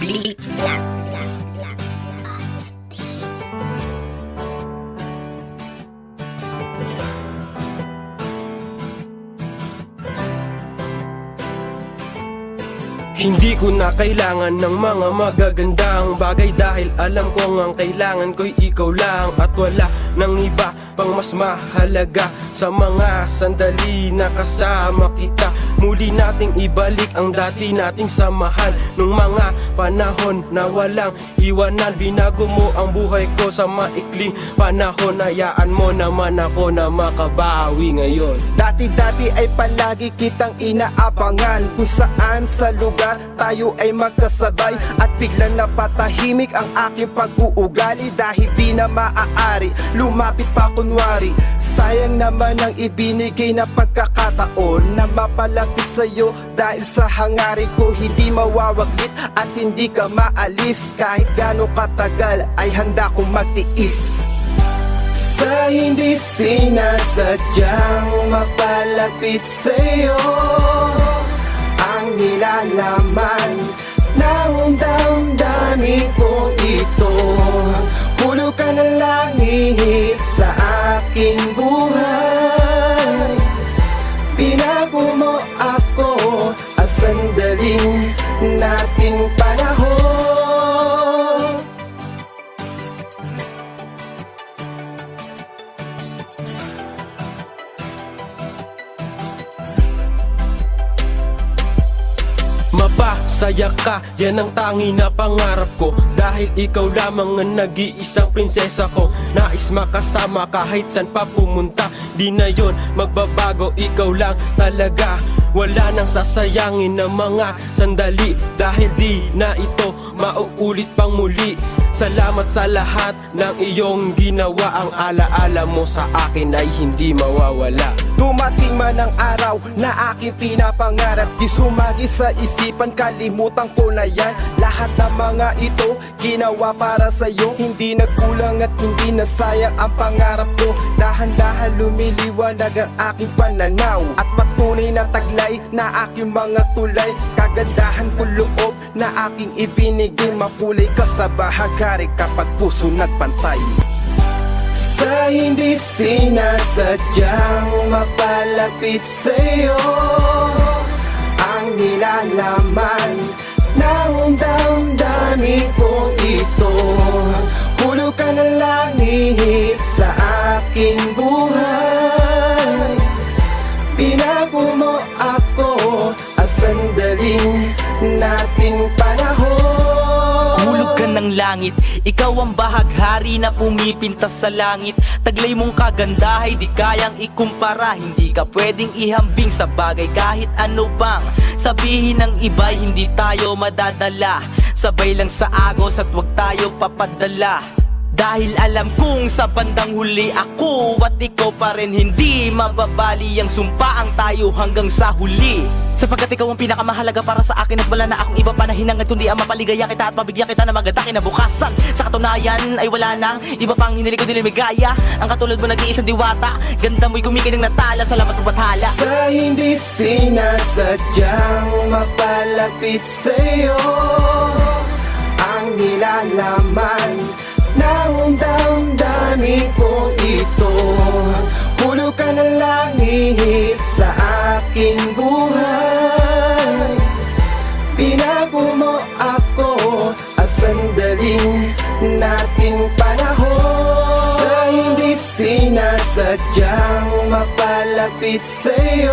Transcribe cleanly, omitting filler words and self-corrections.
Hindi ko na kailangan ng mga magagandang bagay, dahil alam ko ang kailangan ko'y ikaw lang. At wala nang iba pang mas mahalaga sa mga sandali na kasama kita. Muli nating ibalik ang dati nating samahan, nung mga panahon na walang iwanan. Binago mo ang buhay ko sa maikling panahon. Hayaan mo naman ako na makabawi ngayon. Dati-dati ay palagi kitang inaabangan, kung saan sa lugar tayo ay magkasabay. At biglang napatahimik ang aking pag-uugali, dahil di na maaari lumapit pa kunwari. Sayang naman ang ibinigay na pagkakataon na mapalapit sa'yo, dahil sa hangarin ko hindi mawawaglit at hindi ka maalis. Kahit gaano katagal ay handa kong magtiis. Sa hindi sinasadyang mapalapit sa'yo, ang nilalaman ng damdamin kong ito. Hulog ka ng langit sa aking buhay. Binago mo ako at sandaling nating panahon. Mapasaya ka, yan ang tangi na pangarap ko, dahil ikaw lamang ang nag-iisang prinsesa ko. Nais makasama kahit saan pa pumunta, di na yon magbabago, ikaw lang talaga. Wala nang sasayangin ng mga sandali, dahil di na ito mauulit pang muli. Salamat sa lahat ng iyong ginawa, ang alaala mo sa akin ay hindi mawawala. Dumating man ang araw na aking pinapangarap, di sumagi sa isipan, kalimutan ko na yan. Lahat ng mga ito ginawa para sa'yo, hindi nagkulang at hindi nasayang ang pangarap ko. Dahan-dahan lumiliwanag ang aking pananaw, at patunay na taglay na aking mga tulay. Kagandahan ko loob na aking ibinigay, makulay ka sa bahagari kapag puso nagpantay. Sa hindi sinasadyang mapalapit sa'yo, ang nilalaman ng damdamin kong ito. Hulog ka ng langit sa aking buhay. Binago mo ako at sandaling nating panahon. Hulog ka ng langit, ikaw ang bahaghari na pumipintas sa langit. Taglay mong kagandahay di kayang ikumpara, hindi ka pwedeng ihambing sa bagay kahit ano bang sabihin ng iba'y hindi tayo madadala. Sabay lang sa agos at wag tayo papadala, dahil alam kong sa bandang huli ako at ikaw pa rin hindi mababali. Ang sumpaang tayo hanggang sa huli, sapagkat ikaw ang pinakamahalaga para sa akin, at wala na akong iba pa na hinangad kundi ang mapaligaya kita at mabigyan kita ng maganda kinabukasan. Sa katunayan ay wala na iba pang hinili ko nilimigaya, ang katulad mo nag-iisang diwata, ganda mo'y kumikiling natala. Salamat mo bathala. Sa hindi sinasadyang mapalapit sa'yo, ang nilalaman ng damdamin kong ito. Hulog ka ng langit sa aking buhay. Binago mo ako at sandaling nating panahon. Sa hindi sinasadyang mapalapit sa'yo,